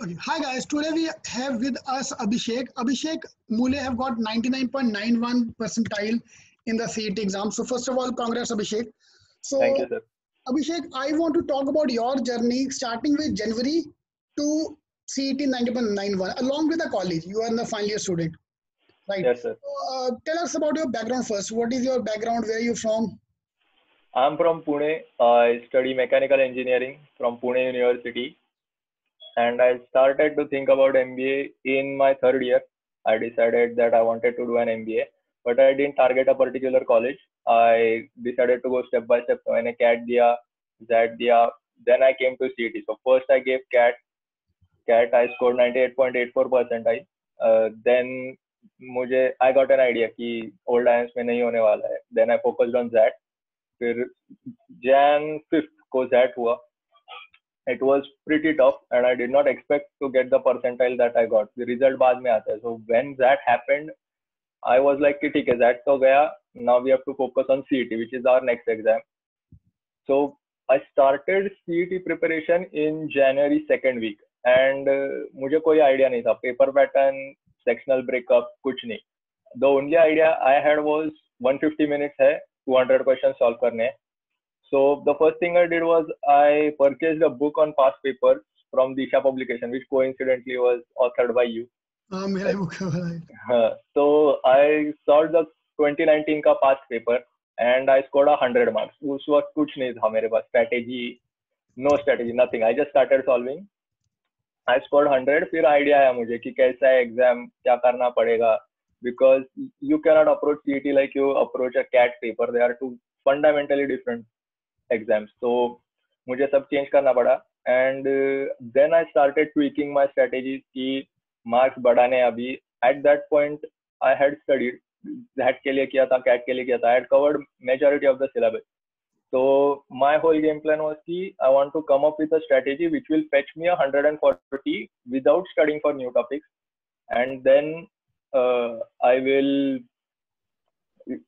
Okay. Hi guys, today we have with us Abhishek. Abhishek Mule have got 99.91 percentile in the CET exam. So first of all, congrats Abhishek. Thank you, So sir. Abhishek, I want to talk about your journey starting with January to CET 90.91 along with the college. You are the final year student, right? Yes, sir. So tell us about your background first. What is your background? Where are you from? I'm from Pune. I study mechanical engineering from Pune University, and I started to think about MBA in my third year. I decided that I wanted to do an MBA, but I didn't target a particular college. I decided to go step by step. So मैंने CAT दिया, ZAT दिया, then I came to CET. So first I gave CAT. CAT I scored 98.84 percentile. Then मुझे I got an idea कि old IIMs में नहीं होने वाला है. Then I focused on ZAT. फिर Jan 5th को ZAT हुआ. It was pretty tough and I did not expect to get the percentile that I got. The result बाद में आता है. So when that happened, I was like कि ठीक है ZAT तो गया. Now we have to focus on CET, which is our next exam. So I started CET preparation in January second week and मुझे कोई idea नहीं था. Paper pattern, sectional breakup, कुछ नहीं. The only idea I had was 150 minutes है, 200 questions solve करने. So the first thing I did was I purchased a book on past papers from Disha publication, which coincidentally was authored by you. हाँ मेरा ही book है. So I solved the 2019 का past paper and I scored 100 marks. उस वक्त कुछ नहीं था मेरे पास, strategy, no strategy, nothing. I just started solving. I scored 100. फिर idea आया मुझे कि कैसा है exam, क्या करना पड़ेगा, because you cannot approach CET like you approach a CAT paper. They are two fundamentally different exams. So मुझे सब change करना पड़ा and then I started tweaking my strategies कि marks बढ़ाने अभी. At that point I had studied ZAT के लिए किया था, CAT के लिए किया था. I had covered majority of the syllabus. So my whole game plan was कि I want to come up with a strategy which will fetch me 140 without studying for new topics, and then I will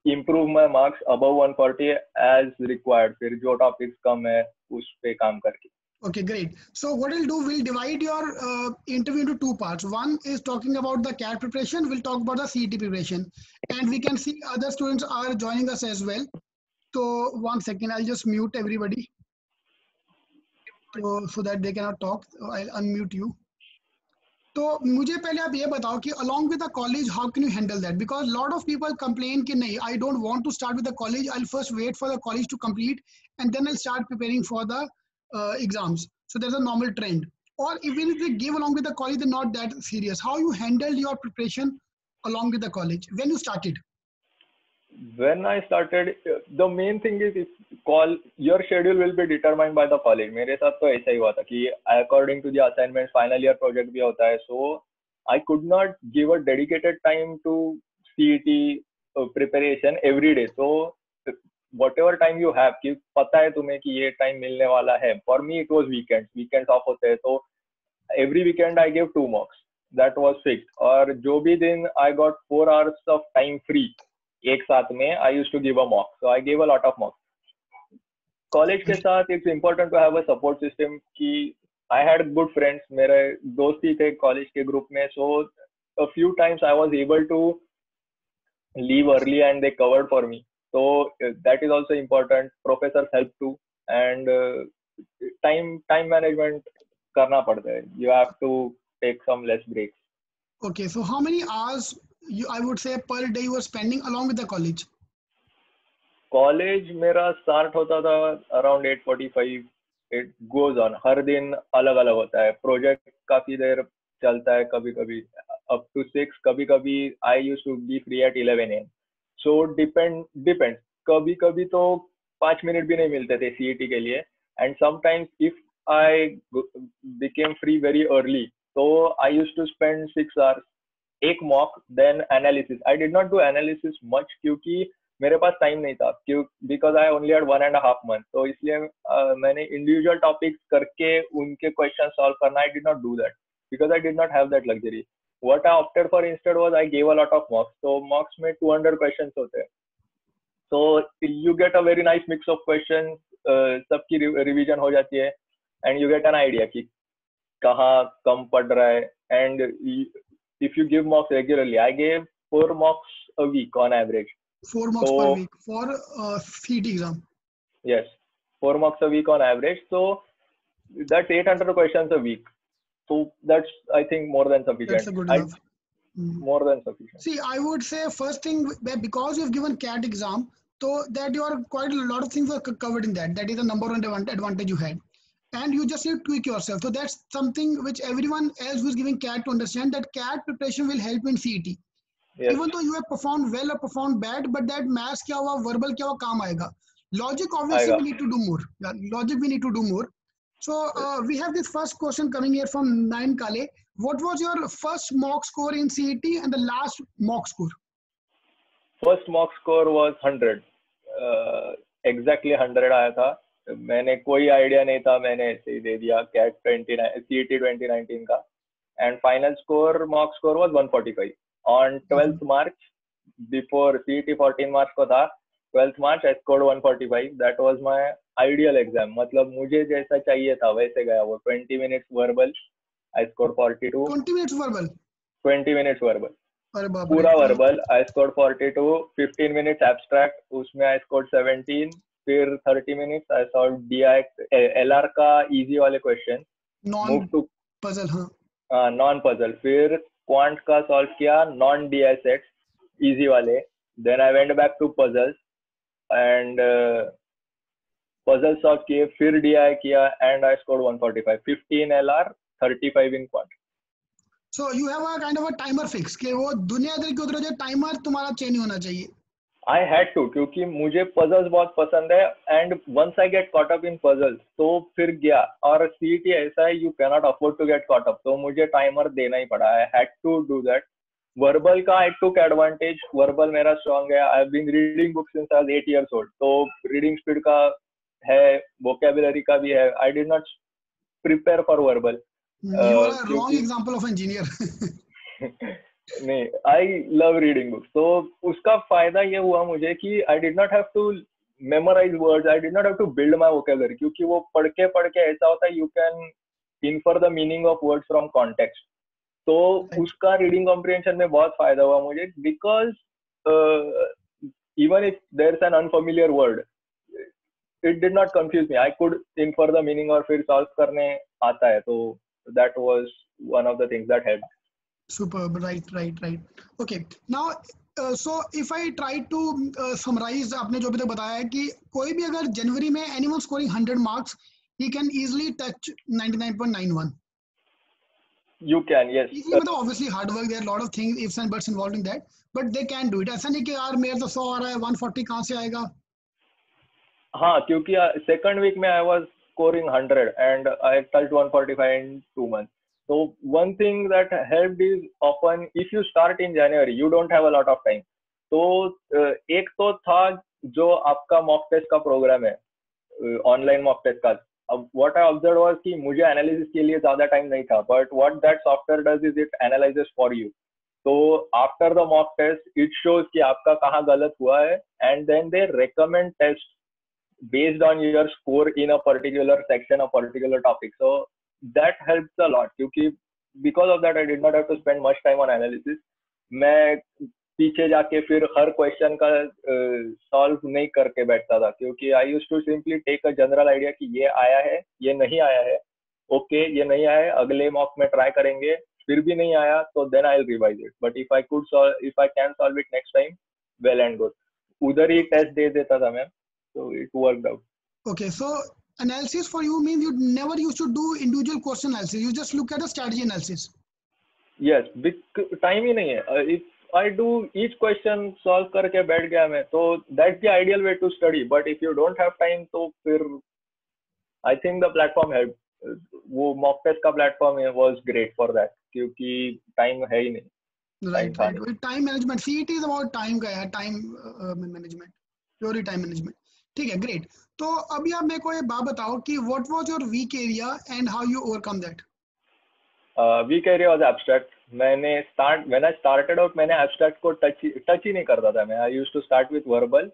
improve my marks above 140 as required. फिर जो topics कम है उस पे काम करके. Okay, great. So what we'll do, we'll divide your interview into two parts. One is talking about the CAT preparation. We'll talk about the CET preparation. And we can see other students are joining us as well. So one second, I'll just mute everybody so that they cannot talk. I'll unmute you. तो मुझे पहले आप ये बताओ कि along with the college, how can you handle that? Because lot of people complain कि नहीं, I don't want to start with the college. I'll first wait for the college to complete and then I'll start preparing for the exams. So there's a normal trend. Or even if they give along with the college, they're not that serious. How you handle your preparation along with the college when you started? When I started, the main thing is your schedule will be determined by the college. मेरे साथ तो ऐसा ही हुआ था कि according to the assignment, final year project भी होता है. So I could not give a dedicated time to CET preparation every day. So whatever time you have, कि पता है तुम्हें कि ये time मिलने वाला है. For me it was weekends. Weekends off होते हैं, so every weekend I gave 2 mocks. That was fixed. और जो भी दिन I got 4 hours of time free एक साथ में, I used to give a mock. So I gave a lot of mocks. College के साथ it's important to have a support system कि I had good friends. मेरे दोस्त ही थे college के group में. So a few times I was able to leave early and they covered for me. So that is also important. Professors help too. And time management करना पड़ता है. You have to take some less breaks. Okay, so how many hours I would say per day you were spending along with the college? College मेरा start होता था around 8:45. It goes on. हर दिन अलग अलग होता है. Project काफी देर चलता है, कभी कभी up to 6. कभी कभी I used to be free at 11 a.m. So depends. कभी कभी तो 5 मिनट भी नहीं मिलते थे CET के लिए. And sometimes if I became free very early, so I used to spend 6 hours. एक mock, then analysis. I did not do analysis much क्योंकि मेरे पास टाइम नहीं था, क्यों, because I only had 1.5 month. तो इसलिए मैंने इंडिविजुअल टॉपिक्स करके उनके क्वेश्चन सॉल्व करना, I did not do that because I did not have that luxury. What I opted for instead was I gave a lot of मॉक्स. तो मॉक्स में 200 questions होते हैं. So you get a very nice mix of question, सबकी revision हो जाती है and you get an idea कि कहाँ कम पड़ रहा है. And if you give mocks regularly, I gave 4 mocks a week on average. 4 mocks per week for CET exam. Yes, 4 mocks a week on average. So that's 800 questions a week. So that's, I think, more than sufficient. That's a good enough. More than sufficient. See, I would say first thing, because you've given CAT exam, so that you are quite a lot of things were covered in that. That is the number one advantage you had. And you just need to tweak yourself. So that's something which everyone else who is giving CAT to understand, that CAT preparation will help in CET. Yes. Even though you have performed well or performed bad, but that maths kya hua, verbal kya hua, kaam aayega. Logic, obviously, we need to do more. Logic, we need to do more. So we have this first question coming here from Nayan Kale. What was your first mock score in CET and the last mock score? First mock score was 100. Exactly 100 आया था. मैंने कोई idea नहीं था, मैंने ऐसे ही दे दिया CAT 20 CET 2019 का. And final score, mock score was 145. On 12th March, before CET 14 March को था, 12th March I scored 145. That was my ideal exam. मतलब मुझे जैसा चाहिए था वैसे गया वो. 20 minutes verbal, I scored 42. 20 minutes verbal? 20 minutes verbal. पूरा verbal, I scored 42. 15 minutes abstract, उसमें I scored 17. फिर 30 minutes I solved DI LR का easy वाले question. Non puzzle, हाँ. Non puzzle. फिर quant का solve किया, non DI sets easy वाले. Then I went back to puzzles and puzzle solve किए, फिर DI किया and I scored 145. 15 LR, 35 in quant. So you have a kind of a timer fix कि वो दुनियादारी की उधर जो timer तुम्हारा change होना चाहिए. I had to, क्योंकि मुझे puzzles बहुत पसंद है and once I get caught up in puzzles तो फिर गया. और CET ऐसा है, you cannot afford to get caught up, तो मुझे timer देना ही पड़ा. I had to do that. Verbal का I took advantage. Verbal मेरा strong है. I've been reading books since I was 8 years old. तो reading speed का है, vocabulary का भी है. I did not prepare for verbal. You are a wrong example of engineer. नहीं, I love reading books. तो उसका फायदा ये हुआ मुझे कि I did not have to memorize words. I did not have to build my vocabulary. क्योंकि वो पढ़ के ऐसा होता है, you can infer the meaning of words from context. तो उसका reading comprehension में बहुत फायदा हुआ मुझे, because even if there's an unfamiliar word, it did not confuse me. I could infer the meaning और फिर solve करने आता है. तो that was one of the things that helped. Superb. Right. Okay. Now, so if I try to summarize, आपने जो भी तक बताया है कि कोई भी अगर जनवरी में anyone scoring 100 marks, he can easily touch 99.91. You can, yes. Easily, मतलब obviously hard work. There are a lot of things, ifs and buts involved in that, but they can do it. ऐसा नहीं कि यार मेरे तो 100 आ रहा है, 140 कहाँ से आएगा? हाँ, क्योंकि second week में I was scoring 100 and I touched 145 in 2 months. So one thing that helped is, often if you start in January, you don't have a lot of time. तो एक तो था जो आपका mock test का program है, online mock test का. अब what I observed was कि मुझे analysis के लिए ज़्यादा time नहीं था, but what that software does is it analyzes for you. So after the mock test, it shows कि आपका कहाँ गलत हुआ है, and then they recommend tests based on your score in a particular section, a particular topic. So that helps a lot, क्योंकि because of that I did not have to spend much time on analysis. मैं पीछे जाके फिर हर question का solve नहीं करके बैठता था, क्योंकि I used to simply take a general idea कि ये आया है, ये नहीं आया है, ओके ये नहीं आया है, अगले मॉक में ट्राई करेंगे, फिर भी नहीं आया तो then I'll revise it. But if I can solve it next time, well and good. उधर ही टेस्ट दे देता था मैं, so it worked out. Okay, so analysis for you means you never used to do individual question analysis. You just look at the strategy analysis. Yes, time ही नहीं है. If I do each question solve करके बैठ गया मैं, तो that's the ideal way to study. But if you don't have time, तो फिर I think the platform helped. वो mock test का platform was great for that, क्योंकि time है ही नहीं. Right. Time management. CET is about time का है, time management, purely time management. ठीक है, great. तो अभी आप मेरे को ये बात बताओ कि what was your weak area and how you overcome that? Weak area was abstract. when I started out, मैंने abstract को touch ही नहीं करता था मैं. I used to start with verbal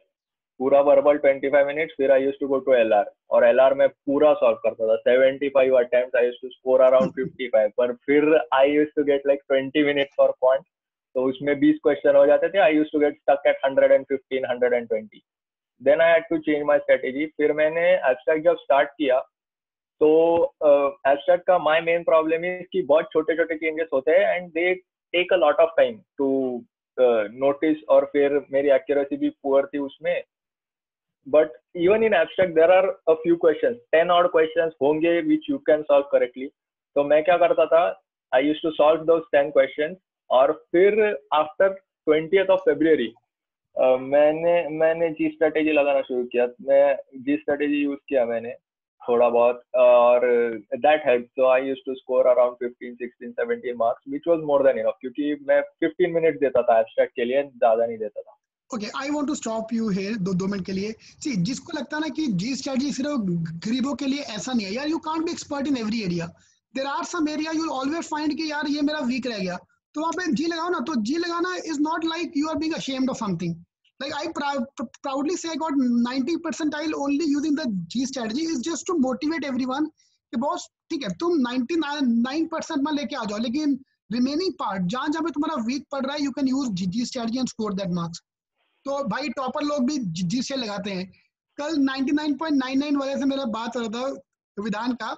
पूरा वर्बल 25 मिनट्स, फिर I use to go to LR, और LR में पूरा सॉल्व करता था। 75 attempt, I use to score around 55, पर फिर I use to get like 20 minutes for quant, तो उसमें 20 क्वेश्चन हो जाते थे। I use to get stuck at 115, 120। Then I had to change my strategy. फिर मैंने एब्स्ट्रैक्ट जब स्टार्ट किया, तो एब्स्ट्रैक्ट का माय मेन प्रॉब्लम है कि बहुत छोटे छोटे चेंजेस होते हैं and they take a lot of time to notice, और फिर मेरी एक्यूरेसी भी पुअर थी उसमें। But even in abstract there are a few questions, 10 odd questions होंगे which you can solve correctly. तो मैं क्या करता था, I used to solve those 10 questions, और फिर आफ्टर 20th of February मैंने जी स्ट्रेटेजी लगाना शुरू किया। मैं जी स्ट्रेटेजी यूज किया मैंने थोड़ा बहुत, और that help. So I used to score around 15, 16, 17 marks, which was more than enough, क्योंकि मैं 15 मिनट देता था एब्स्ट्रैक्ट के लिए, ज्यादा नहीं देता था। Okay, I want to stop you here 2 minute के लिए। सी, जिसको लगता है ना कि जी स्ट्रेटजी सिर्फ गरीबों के लिए, ऐसा नहीं है यार। You can't be expert in every area. There are some area you will always find कि यार ये मेरा वीक रह गया, तो वहां पे जी लगाओ ना। तो जी लगाना is not like you are being ashamed of something. Like I proudly say I got 90 percentile only using the G strategy is just to motivate everyone कि बॉस ठीक है, तुम 99% में लेके आ जाओ, लेकिन रिमेनिंग पार्ट जहां जहां पे तुम्हारा वीक पड़ रहा है, you can use G strategy and score that marks. तो भाई टॉपर लोग भी जी से लगाते हैं। कल 99.99 वाले से मेरा बात हो रहा था विधान का।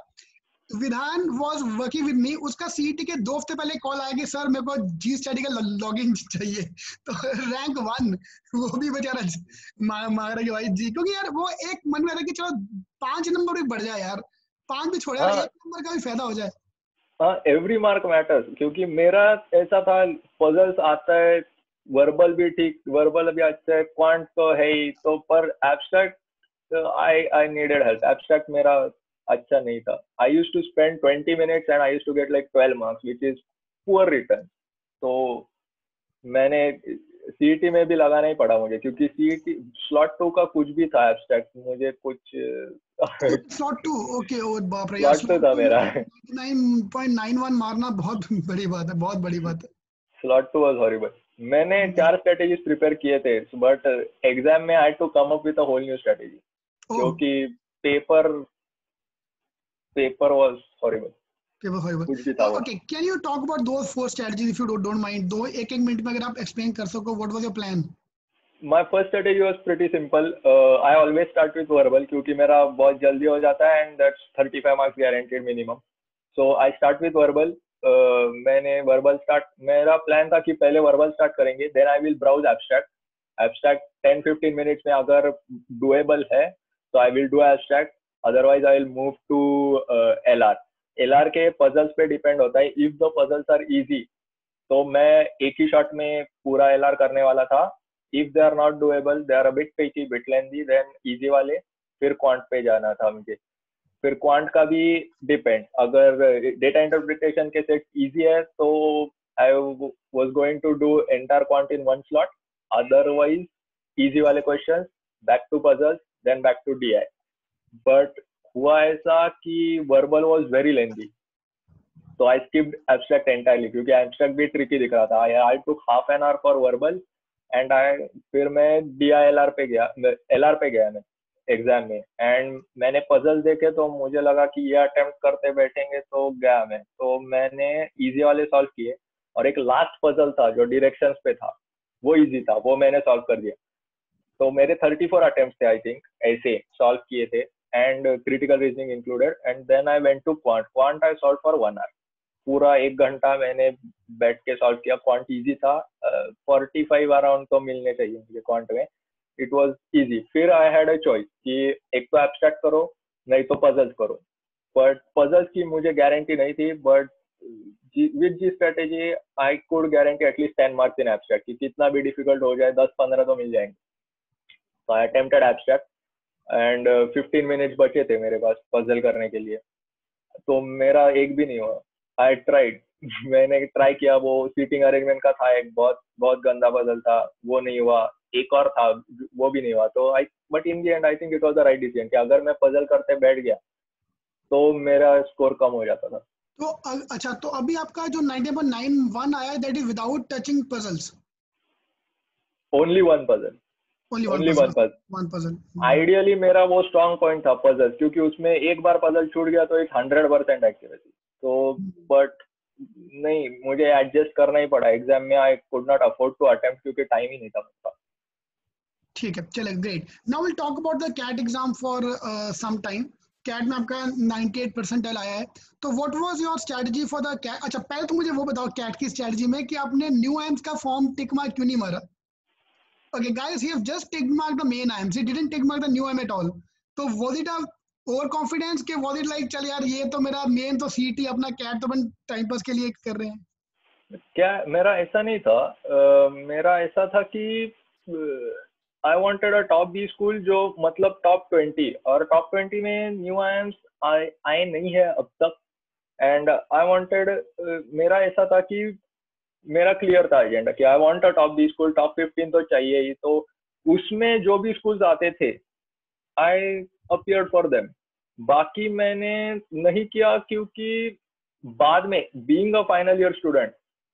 विधान वॉज वर्किंग विद मी, उसका सीईटी के 2 हफ्ते पहले कॉल आया कि सर मेरे को जी स्टडी का लॉगिन चाहिए। तो रैंक 1 वो भी बेचारा मांग रहा कि भाई जी, क्योंकि यार वो एक मन में था कि चलो 5 नंबर भी बढ़ जाए यार, 5 भी छोड़े, 1 नंबर का भी फायदा हो जाए। हाँ, एवरी मार्क मैटर्स, क्योंकि मेरा ऐसा था, पजल्स आता है, वर्बल भी ठीक, वर्बल भी अच्छा है, क्वांट तो है ही, तो पर abstract I needed help. Abstract मेरा अच्छा नहीं था। I used to spend 20 minutes and I used to get like 12 marks, which is poor return. तो मैंने सीईटी में भी लगाना ही पड़ा मुझे, क्योंकि सीईटी स्लॉट 2 का कुछ भी था एब्स्ट्रैक्ट, मुझे कुछ स्लॉट 2, ओके। ओ बाप रे यार, स्लॉट 2 था मेरा। 99.91 मारना बहुत बड़ी बात है, बहुत बड़ी बात है। Slot 2 was horrible. मैंने 4 स्ट्रेटेजीज प्रिपेयर किए थे, बट एग्जाम में I had to come up with a whole new strategy, क्योंकि पेपर वाज हॉरिबल, कुछ भी था वो। Okay, can you talk about those 4 strategies if you don't mind? दो एक मिनट में अगर आप एक्सप्लेन कर सको, what was your plan? My first strategy was pretty simple. I always start with verbal, क्योंकि मेरा बहुत जल्दी हो जाता है and that's 35 marks guaranteed minimum. So I start with verbal. मैंने verbal start, मेरा plan था कि पहले verbal start करेंगे, then I will browse abstract. Abstract 10-15 minutes में अगर doable है तो I will do abstract. Otherwise I will move to LR. LR के puzzles पे depend होता है. If the puzzles are easy, तो मैं एक ही शॉट में पूरा LR करने वाला था. If they are not doable, they are a bit tricky, bit lengthy, then easy वाले, फिर क्वांट पे जाना था मुझे। फिर क्वांट का भी डिपेंड, अगर डेटा इंटरप्रिटेशन के सेट इजी है तो I was going to do entire quant in 1 slot, otherwise easy वाले questions, back to puzzles, then back to DI. But हुआ ऐसा कि वर्बल वाज वेरी लेंथी, तो आई स्किप्ड एब्स्ट्रैक्ट एंटायरली, क्योंकि abstract भी tricky दिख रहा था। I took half an hour for verbal and फिर मैं DILR पे गया, LR पे गया मैं एग्जाम में, एंड मैंने पजल देखे तो मुझे लगा कि ये अटेम्प्ट करते बैठेंगे तो गया मैं। तो मैंने इजी वाले सॉल्व किए, और एक लास्ट पजल था जो डायरेक्शंस पे था, वो इजी था, वो मैंने सॉल्व कर दिया। तो मेरे 34 अटेम्प्ट थे आई थिंक, ऐसे सॉल्व किए थे, and critical reasoning included. And then I went to quant I solve for 1 hour, पूरा 1 घंटा मैंने बैठ के सॉल्व किया। क्वांट इजी था, 45 अराउंड तो मिलने चाहिए मुझे क्वांट में, इट वाज इजी। फिर आई हैड अ चॉइस कि एक तो एब्स्ट्रैक्ट करो, नहीं तो पजल्स करो, बट पजल्स की मुझे गारंटी नहीं थी। But with G strategy I could guarantee at least 10 marks in abstract, कि कितना भी डिफिकल्ट हो जाए 10-15 तो मिल जाएंगे। तो आई अटेम्प्टेड एब्स्ट्रैक्ट एंड 15 मिनट्स बचे थे मेरे पास पजल करने के लिए, तो मेरा एक भी नहीं हुआ। आई ट्राइड मैंने ट्राई किया, वो सीटिंग अरेंजमेंट का था एक, बहुत बहुत गंदा पजल था, वो नहीं हुआ। एक और था, वो भी नहीं हुआ। तो I, but in the end I think it was the right decision, कि अगर मैं पजल करते बैठ गया तो मेरा स्कोर कम हो जाता था। तो अच्छा, तो अभी आपका जो 90.91 आया, that is without touching puzzles? Only 1 puzzle. Only one puzzle. Ideally मेरा वो स्ट्रॉन्ग पॉइंट था पजल, क्योंकि उसमें एक बार पजल छूट गया तो एक 100% एक्यूरेसी। तो बट नहीं, मुझे एडजस्ट करना ही पड़ा एग्जाम में। I could not afford to attempt क्योंकि टाइम ही नहीं था मेरे पास। ठीक है, चले, great. Now will talk about the CAT exam for some time. CAT में आपका 98 परसेंटाइल आया है, तो what was your strategy for the CAT? अच्छा, पहले तो मुझे वो बताओ कैट की स्ट्रेटजी में कि आपने न्यू आइम्स का फॉर्म टिक मार्क क्यों नहीं मारा? Okay, guys, he have just tick marked the main IMs. He didn't tick mark the new IM at all. So was it a overconfidence के was it like चल यार ये तो मेरा मेन तो सीटी अपना कैट तो अपन टाइम पास के लिए कर रहे हैं? क्या मेरा ऐसा नहीं था। मेरा ऐसा था कि I wanted a top B school जो मतलब टॉप 20, और टॉप 20 में न्यू आईएम्स आए नहीं है अब तक। एंड आई वांटेड, मेरा ऐसा था कि मेरा क्लियर था एजेंडा कि I want a top B school, top 15 तो चाहिए ही। तो उसमें जो भी स्कूल्स आते थे आई अपियर्ड फॉर देम। बाकी मैंने नहीं किया क्योंकि बाद में being a final year student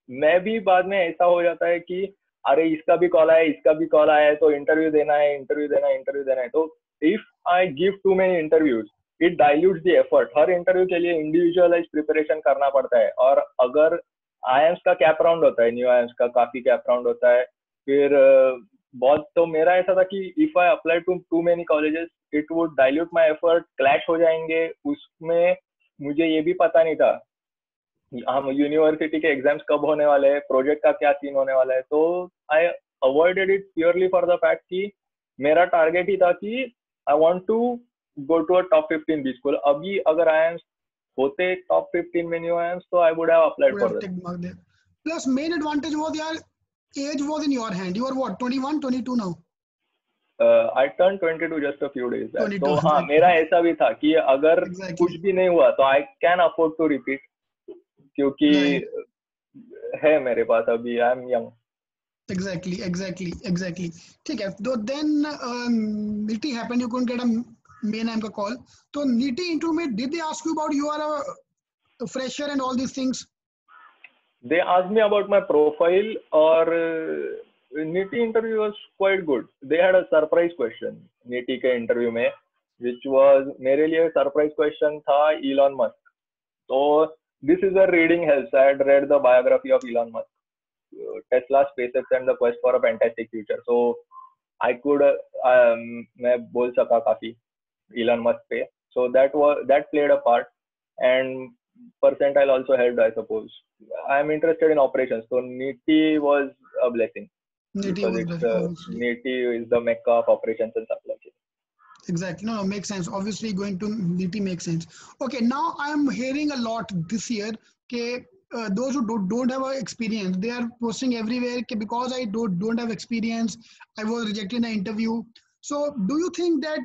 मैं भी बाद में ऐसा हो जाता है कि अरे इसका भी कॉल आया, इसका भी कॉल आया है, तो इंटरव्यू देना है, इंटरव्यू देना है, इंटरव्यू देना है। तो if I give too many interviews it dilutes the effort. हर इंटरव्यू के लिए इंडिविजुअलाइज प्रिपरेशन करना पड़ता है। और अगर आईएम्स का कैप राउंड होता है, न्यू आईएम्स का काफी कैप राउंड होता है, फिर बहुत। तो मेरा ऐसा था कि if I apply to many colleges it would dilute my effort, clash हो जाएंगे उसमें। मुझे ये भी पता नहीं था हम यूनिवर्सिटी के एग्जाम्स कब होने वाले हैं, प्रोजेक्ट का क्या सीन होने वाला है। तो I avoided it purely for the fact कि मेरा टारगेट ही था कि I want to go to a top 15 B school. अभी अगर आईएम्स होते टॉप 15 में न्यू आईएम्स तो I would have applied for that. Plus main advantage was यार age was in your hand. You are what 21 22 now? I turn 22 just a few days back. तो 22, हाँ, मेरा ऐसा भी था कि अगर कुछ भी नहीं हुआ तो I can afford to repeat, क्योंकि है मेरे पास अभी, आई एम यंग। Exactly. ठीक है, तो then NITI happened, you couldn't get a main IM का call. तो NITI interview में did they ask you about you are a fresher and all these things? They asked me about my profile, और NITI interview was quite good. They had a surprise question NITI के interview में, which was मेरे लिए surprise question था Elon Musk. तो this is a reading helps. I had read the biography of Elon Musk, Tesla, SpaceX and the quest for a fantastic future. So I could मैं बोल सका काफी Elon Musk पे. So that played a part, and percentile also helped, I suppose. I am interested in operations, so NITI was a blessing because NITI is the mecca of operations and supply chain. Exactly. No, makes sense. Obviously, going to NITI makes sense. Okay, now I am hearing a lot this year that those who don't have experience, they are posting everywhere because I don't have experience, I was rejected in the interview. So, do you think that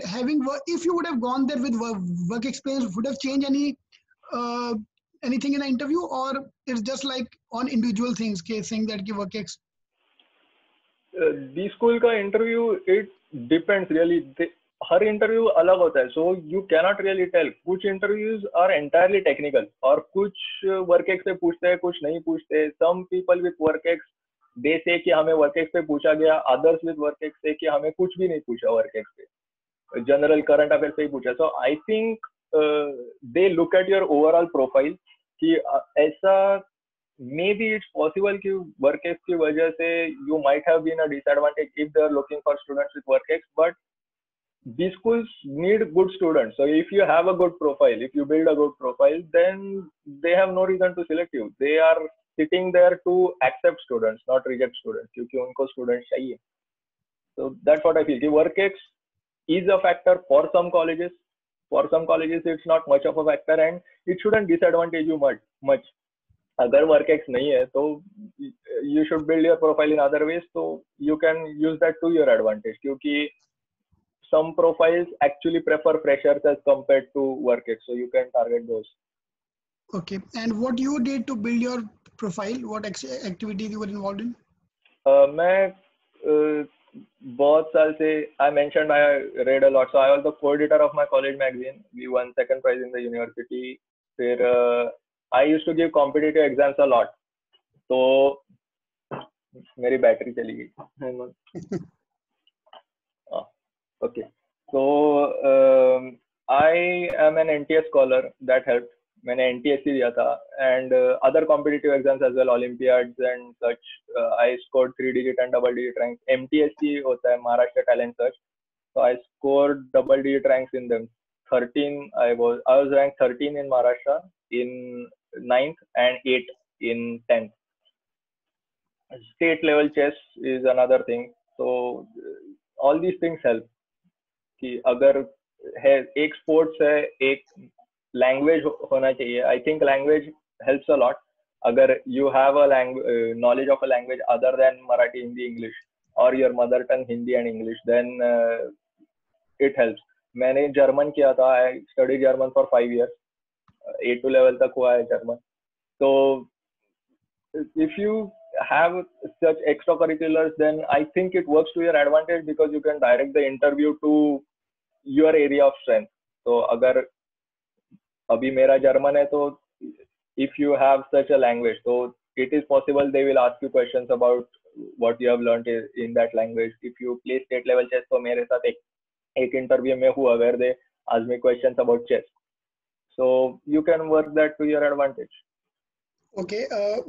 if you would have gone there with work experience, would have changed anything in the interview, or it's just like on individual things, saying that work ex? B school का interview, it depends really. हर interview अलग होता है, so you cannot really tell. कुछ interviews are entirely technical, और कुछ work ex पे पूछते हैं, कुछ नहीं पूछते। Some people with work ex they say कि हमें वर्क एक्स पे पूछा गया, अदर्स विद वर्क एक्स से कि हमें कुछ भी नहीं पूछा वर्क एक्स पे, जनरल करंट अफेयर पे ही पूछा। So I think they look at your overall profile कि ऐसा मे बी इट्स पॉसिबल कि वर्क एक्स की वजह से you might have been a disadvantage if they are looking for students with work ex, but these schools need good students. So if you have a good profile, if you build a good profile, then they have no reason to select you. They are sitting there to accept students, not reject students, क्योंकि उनको students चाहिए. So that's what I feel. WorkX is a factor for some colleges. For some colleges, it's not much of a factor, and it shouldn't disadvantage you much. अगर WorkX नहीं है, तो you should build your profile in other ways. So you can use that to your advantage. क्योंकि some profiles actually prefer freshers as compared to WorkX, so you can target those. Okay, and what you did to build your profile? What activities you were involved in? मैं बहुत साल से, I mentioned I read a lot, so I was the co-editor of my college magazine. We won second prize in the university. फिर I used to give competitive exams a lot. तो मेरी battery चली गई। Okay. So I am an NTS scholar. That helped. मैंने NTSC दिया था and other competitive exams as well, Olympiads and such. I scored 3-digit and double-digit ranks. MTSC होता है Maharashtra Talent Search. So I scored double-digit ranks in them. 13. I was ranked 13 in Maharashtra in 9th and 8 in 10th. State level chess is another thing. So all these things help. कि अगर है एक sports है एक language होना चाहिए. I think language helps a lot. अगर you have a knowledge of a language other than Marathi, Hindi, English और your mother tongue Hindi and English, then it helps. मैंने जर्मन किया था. I study German for 5 years. A2 level तक हुआ है German. तो if you have such extracurriculars, then I think it works to your advantage because you can direct the interview to your area of strength. So अगर अभी मेरा German है तो if you have such a language, so it is possible they will ask you questions about what you have learned in that language. If you play state level chess, तो मेरे साथ एक interview में हुआ where they asked me questions about chess. So you can work that to your advantage. Okay.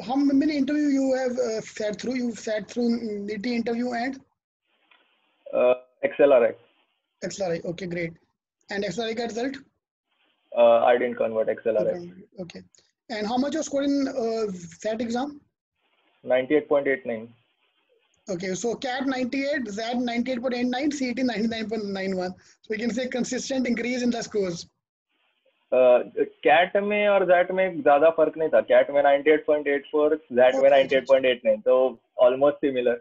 How many interview you have sat through? You sat through NITI interview and XLRI. XLRI. Okay, great. And XLRI got result? I didn't convert XLRI. Okay. And how much you scored in SAT exam? 98.89. Okay, so CAT 98, ZAT 98.89, CET 99.91. So we can say consistent increase in the scores. CAT में और jet में ज्यादा फर्क नहीं था. Cat में 98.84, jet में 98.89, तो almost similar.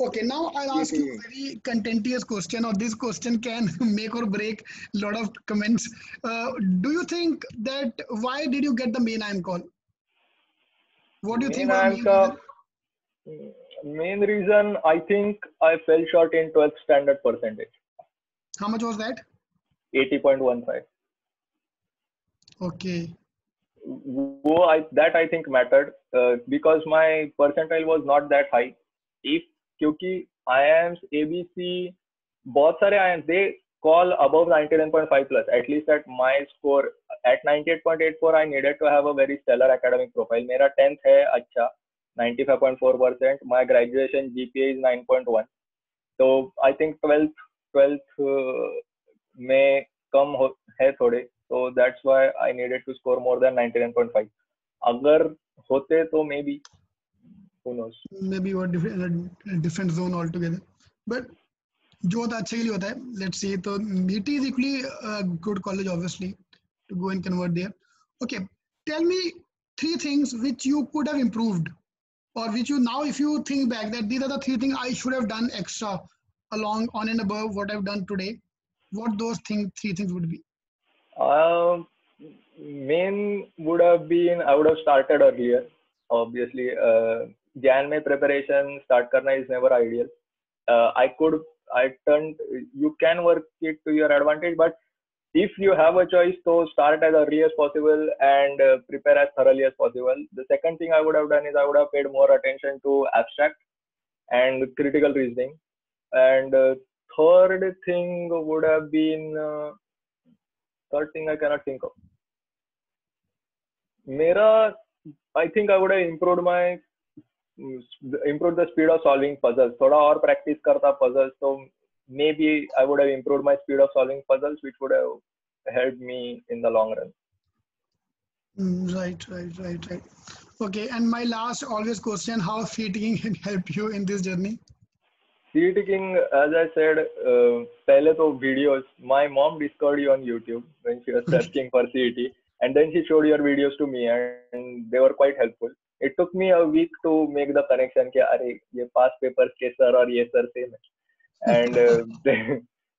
Okay, now I'll ask you a very contentious question, or this question can make or break a lot of comments. Do you think that why did you get the main IIM call? What do you think was the main reason? Main reason, I think I fell short in 12th standard percentage. How much was that? 80.15. Okay. That I think mattered because my percentile was not that high. क्योंकि IIMs, ABC, बहुत सारे IIMs, they call above 99.5 plus. At least at my score at 98.84, I needed to have a very stellar academic profile. मेरा 10th है अच्छा 95.4%. My graduation GPA is 9.1. So I think 12th में कम है थोड़े. So that's why I needed to score more than 99.5. अगर होते तो maybe. Who knows? Maybe you are in a different zone altogether. But जो होता है अच्छे के लिए होता है. Let's see. तो NITI is equally a good college, obviously, to go and convert there. Okay, tell me 3 things which you could have improved, or which you now, if you think back, that these are the 3 things I should have done extra along on and above what I've done today. What those 3 things would be? Main would have been I would have started earlier. Obviously, Jan में preparation start करना is never ideal. You can work it to your advantage, but if you have a choice, so start as early as possible and prepare as thoroughly as possible. The second thing I would have done is I would have paid more attention to abstract and critical reasoning. And third thing would have been third thing I cannot think of. I think I would have improved the speed of solving puzzles. थोड़ा और practice करता puzzles, so maybe I would have improved my speed of solving puzzles, which would have helped me in the long run. Right. Okay, and my last always question: how CET can help you in this journey? CET, as I said, पहले तो videos. My mom discovered you on YouTube when she was searching for CET. And then she showed your videos to me and they were quite helpful. It took me a week to make the connection कि अरे ये past papers के sir और ये sir same है. And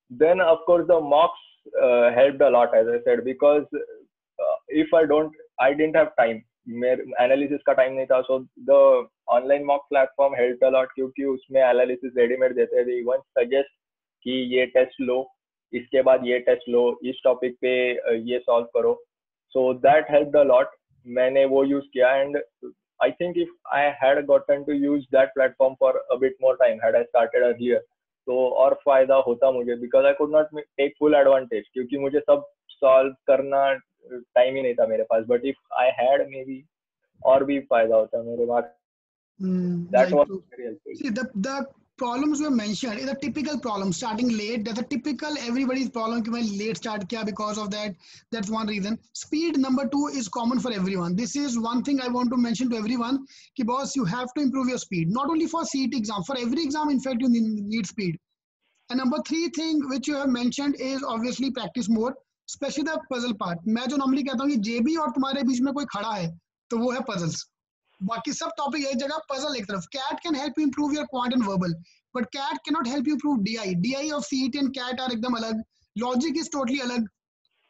then of course the mocks helped a lot, as I said, because if I didn't have time. मेरे analysis का time नहीं था, so the online mock platform helped a lot क्योंकि उसमें analysis ready-made देते हैं. They even suggest कि ये test लो, इसके बाद ये test लो, इस topic पे ये solve करो. So that helped a lot. मैंने वो use किया, and I think if I had gotten to use that platform for a bit more time, had I started earlier, तो और फायदा होता मुझे, because I could not take full advantage, क्योंकि मुझे सब सॉल्व करना टाइम ही नहीं था मेरे पास. But if I had may be और भी फायदा होता मेरे पास. That Right. was So, very helpful. see, the problems were mentioned is a typical problem. Starting late, that's a typical everybody's problem. कि मैं late start किया because of that. That's one reason. Speed number 2 is common for everyone. This is one thing I want to mention to everyone. कि boss, you have to improve your speed. Not only for CET exam, for every exam, in fact, you need speed. And number 3 thing which you have mentioned is obviously practice more, especially the puzzle part. मैं जो normally कहता हूँ कि JB और तुम्हारे बीच में कोई खड़ा है, तो वो है puzzles. बाकी सब टॉपिक एक जगह, पजल एक तरफ. CAT can help you improve your quant and verbal, but CAT can not help you improve DI of CET and CAT are एकदम अलग. लॉजिक इज टोटली अलग.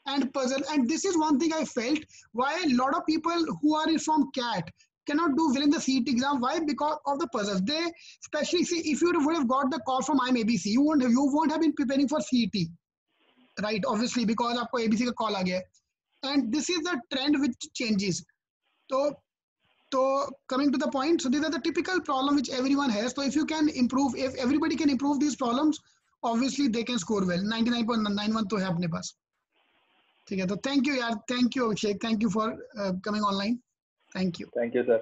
And puzzle, and this is one thing I felt why a lot of people who are from CAT cannot do well in the CET exam. Why? Because of the puzzles. They, especially see, if you would have got the call from IMABC, you won't have been preparing for CET, right? Obviously, because आपको ABC का call आ गया. And this is the trend which changes. So coming to the point, so these are the typical problem which everyone has. So if you can improve, if everybody can improve these problems, obviously they can score well. 99.91 तो है अपने पास. ठीक है, तो thank you यार, thank you Abhishek, thank you for coming online. Thank you. Thank you, sir.